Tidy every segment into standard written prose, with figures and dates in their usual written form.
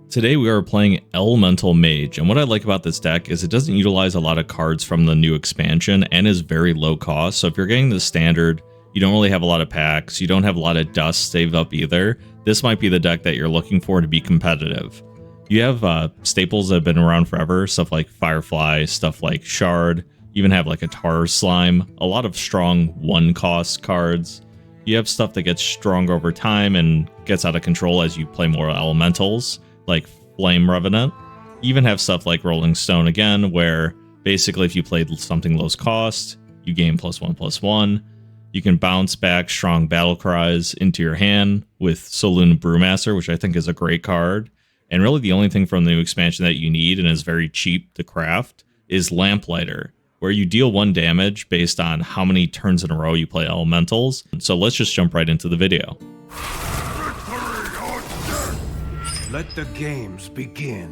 Today we are playing Elemental Mage, and what I like about this deck is it doesn't utilize a lot of cards from the new expansion and is very low cost. So if you're getting the standard, you don't really have a lot of packs, you don't have a lot of dust saved up either, this might be the deck that you're looking for to be competitive. You have staples that have been around forever, stuff like Firefly, stuff like Shard, even have like a Tar Slime, a lot of strong one-cost cards. You have stuff that gets stronger over time and gets out of control as you play more elementals, like Flame Revenant. You even have stuff like Rolling Stone again, where basically if you played something low cost, you gain +1/+1. You can bounce back strong battle cries into your hand with Saloon Brewmaster, which I think is a great card. And really the only thing from the new expansion that you need and is very cheap to craft is Lamplighter, where you deal 1 damage based on how many turns in a row you play elementals. So let's just jump right into the video. Let the games begin.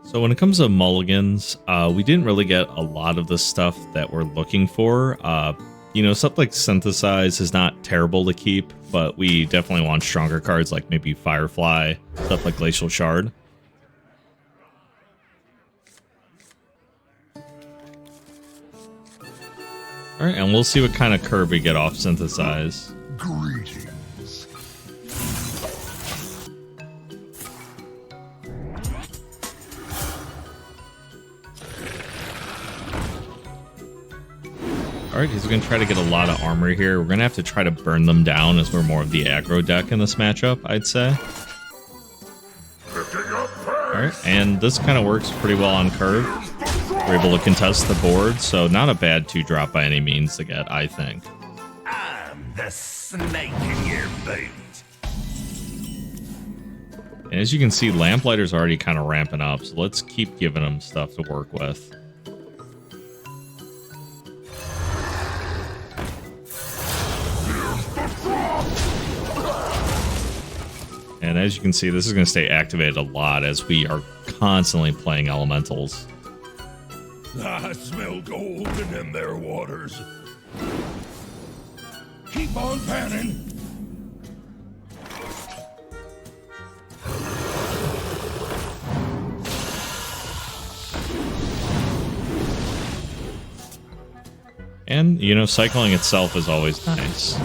So when it comes to mulligans, we didn't really get a lot of the stuff that we're looking for. You know, stuff like Synthesize is not terrible to keep, but we definitely want stronger cards like maybe Firefly, stuff like Glacial Shard. Alright, and we'll see what kind of curve we get off Synthesize. Greetings. Alright, he's going to try to get a lot of armor here. We're going to have to try to burn them down as we're more of the aggro deck in this matchup, I'd say. Alright, and this kind of works pretty well on curve. We're able to contest the board, so not a bad 2-drop by any means to get, I think. I'm the snake in your boot. And as you can see, Lamplighter's already kind of ramping up, so let's keep giving him stuff to work with. And as you can see, this is going to stay activated a lot as we are constantly playing elementals. I smell gold in them there waters. Keep on panning. And, you know, cycling itself is always nice.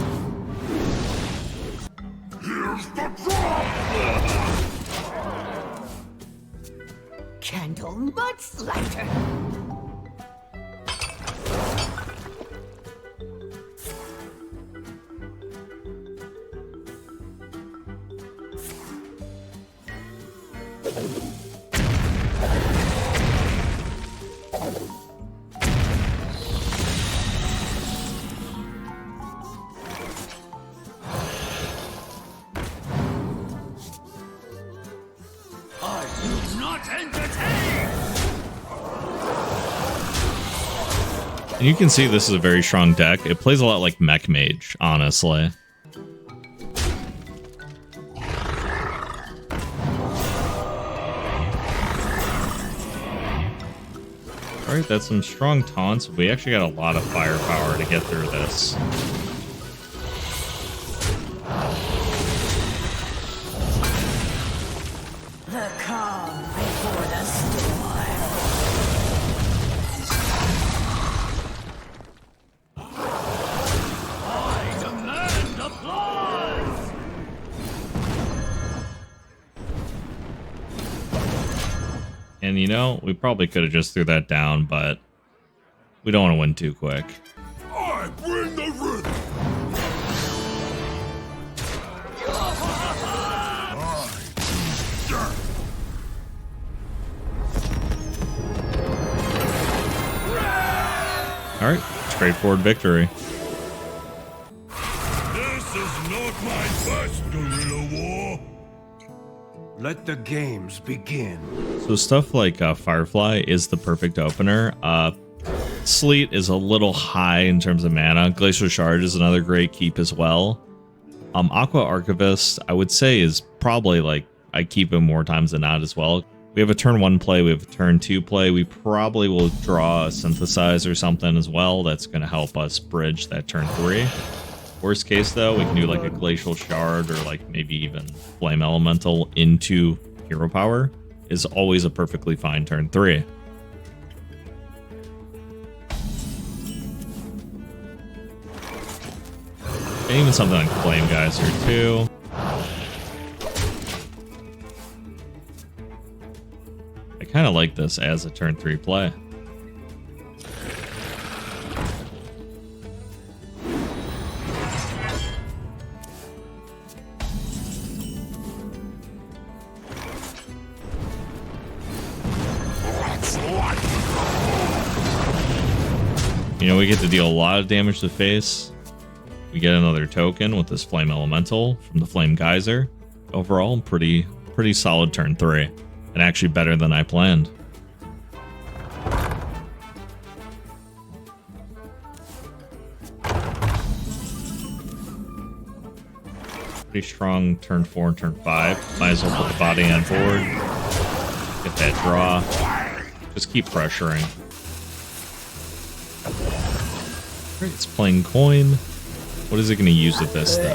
Candle Mudslider. And you can see this is a very strong deck. It plays a lot like Mech Mage, honestly. Alright, that's some strong taunts. We actually got a lot of firepower to get through this. The calm before the storm. I demand applause! And you know, we probably could have just threw that down, but we don't want to win too quick. I bring the rhythm. Alright, straightforward victory. This is not my best guerrilla war. Let the games begin. So stuff like Firefly is the perfect opener. Sleet is a little high in terms of mana. Glacial Shard is another great keep as well. Aqua Archivist, I would say, is probably like, I keep him more times than not as well. We have a turn 1 play, we have a turn 2 play. We probably will draw a Synthesize or something as well. That's going to help us bridge that turn 3. Worst case, though, we can do like a Glacial Shard or like maybe even Flame Elemental into Hero Power. is always a perfectly fine turn 3. And even something like Flame Geyser too. I kind of like this as a turn 3 play. You know, we get to deal a lot of damage to face. We get another token with this Flame Elemental from the Flame Geyser. Overall, pretty solid turn 3. And actually better than I planned. Pretty strong turn 4 and turn 5. Might as well put the body on board. Get that draw. Just keep pressuring. Alright, it's playing coin. What is it going to use with this, though?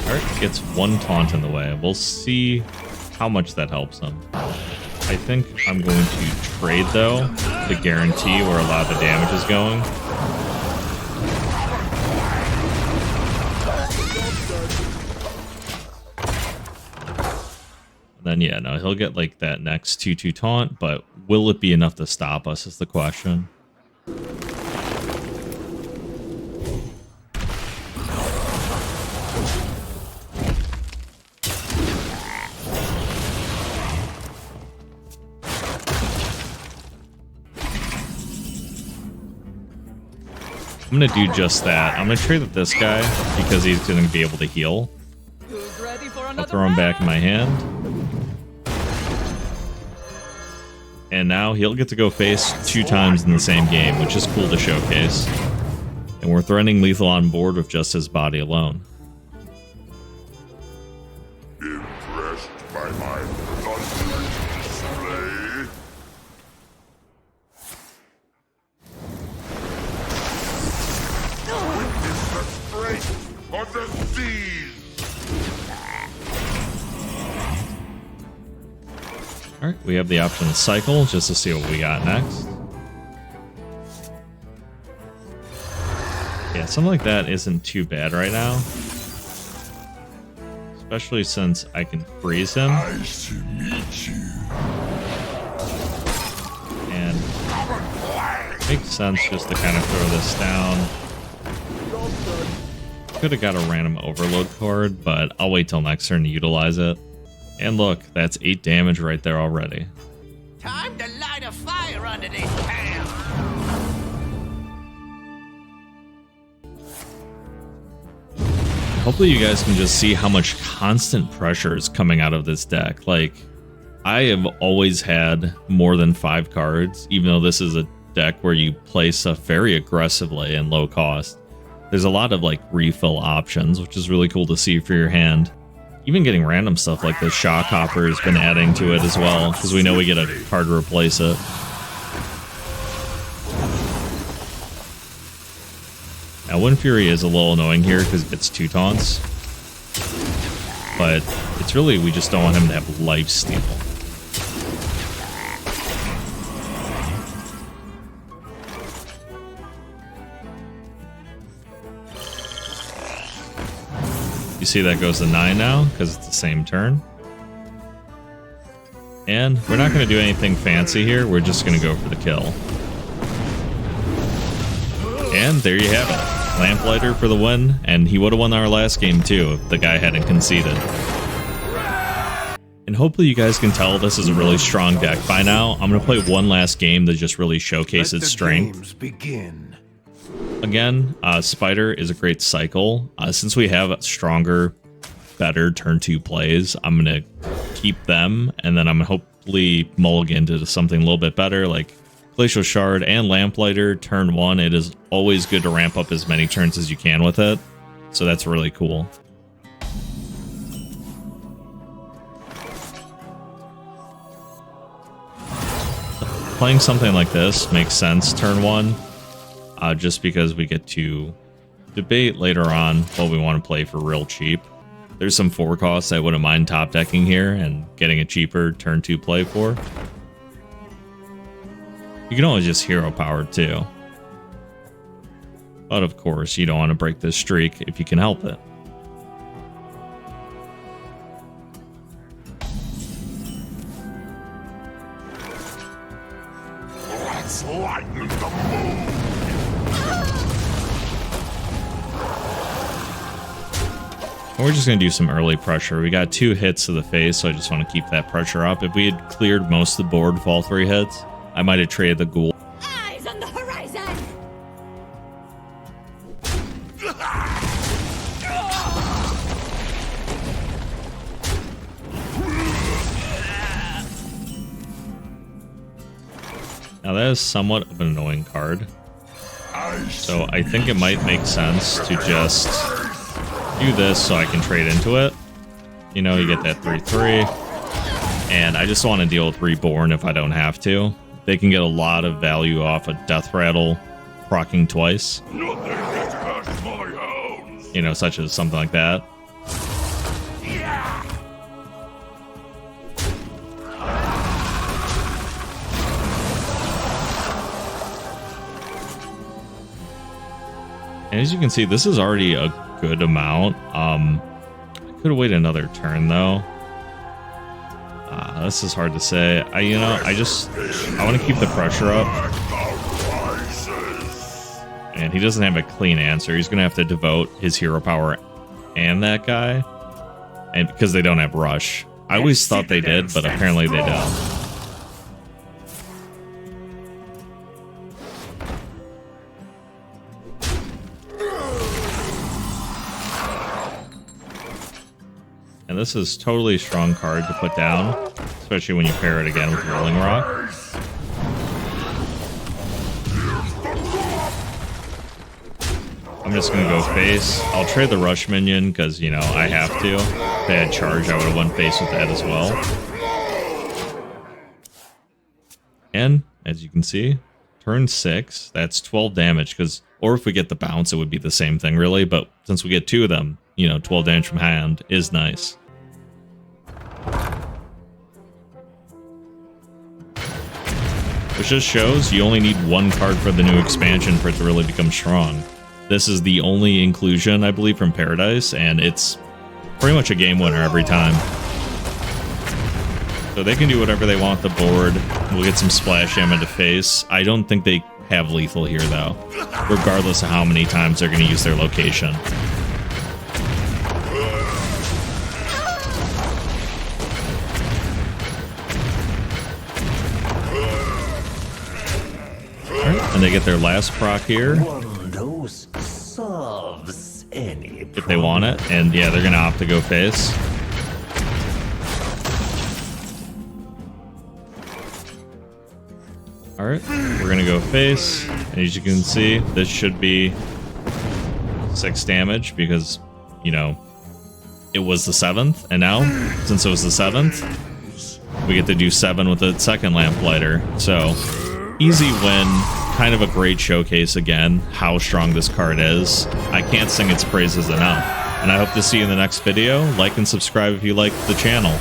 Alright, gets 1 taunt in the way. We'll see how much that helps him. I think I'm going to trade, though, to guarantee where a lot of the damage is going. Then yeah, no, he'll get like that next 2/2 taunt, but will it be enough to stop us is the question. I'm gonna do just that. I'm gonna trade with this guy because he's gonna be able to heal. I'll throw him back in my hand. And now he'll get to go face 2 times in the same game, which is cool to showcase. And we're threatening lethal on board with just his body alone. Impressed by my thundering display? Witness the strength of the seas! Alright, we have the option to cycle just to see what we got next. Yeah, something like that isn't too bad right now. Especially since I can freeze him. Nice to meet you. And it makes sense just to kind of throw this down. Could have got a random overload card, but I'll wait till next turn to utilize it. And look, that's 8 damage right there already. Time to light a fire under this town. Hopefully you guys can just see how much constant pressure is coming out of this deck. Like, I have always had more than 5 cards, even though this is a deck where you play stuff very aggressively and low cost. There's a lot of like refill options, which is really cool to see for your hand. Even getting random stuff like the Shock Hopper has been adding to it as well, because we know we get a card to replace it. Now, Wind Fury is a little annoying here because it gets 2 taunts. But it's really, we just don't want him to have lifesteal. You see that goes to 9 now, because it's the same turn. And we're not going to do anything fancy here, we're just going to go for the kill. And there you have it. Lamplighter for the win, and he would have won our last game too if the guy hadn't conceded. And hopefully you guys can tell this is a really strong deck by now. I'm going to play one last game to just really showcase its strength. Begin. Again, Spider is a great cycle. Since we have stronger, better turn 2 plays, I'm going to keep them, and then I'm going to hopefully mulligan to something a little bit better, like Glacial Shard and Lamplighter. Turn 1, it is always good to ramp up as many turns as you can with it, so that's really cool. Playing something like this makes sense turn 1. Just because we get to debate later on what we want to play for real cheap. There's some 4 costs I wouldn't mind top decking here and getting a cheaper turn 2 play for. You can always just hero power too. But of course, you don't want to break this streak if you can help it. Let's lighten the mood. We're just going to do some early pressure. We got 2 hits to the face, so I just want to keep that pressure up. If we had cleared most of the board with all 3 hits, I might have traded the ghoul. Eyes on the horizon! Now that is somewhat of an annoying card. So I think it might make sense to just do this so I can trade into it. You know, you get that 3/3. And I just want to deal with Reborn if I don't have to. They can get a lot of value off a Death Rattle proccing twice. You know, such as something like that. And as you can see, this is already a good amount. I could have waited another turn though. This is hard to say. I want to keep the pressure up. And he doesn't have a clean answer. He's gonna have to devote his hero power and that guy. And because they don't have rush. I always thought they did, but apparently they don't. And this is totally a strong card to put down, especially when you pair it again with Rolling Rock. I'm just going to go face. I'll trade the Rush minion because, you know, I have to. If they had charge, I would have won face with that as well. And, as you can see, turn 6, that's 12 damage, because, or if we get the bounce, it would be the same thing, really, but since we get 2 of them, you know, 12 damage from hand is nice. Which just shows you only need 1 card for the new expansion for it to really become strong. This is the only inclusion, I believe, from Paradise, and it's pretty much a game winner every time. So they can do whatever they want with the board. We'll get some splash damage to face. I don't think they have lethal here, though, regardless of how many times they're going to use their location. And they get their last proc here. If they want it. And yeah, they're going to opt to go face. Alright, we're going to go face. And as you can see, this should be 6 damage because, you know, it was the 7th. And now, since it was the 7th, we get to do 7 with the second Lamplighter. So, easy win. Kind of a great showcase again, how strong this card is. I can't sing its praises enough. And I hope to see you in the next video. Like and subscribe if you like the channel.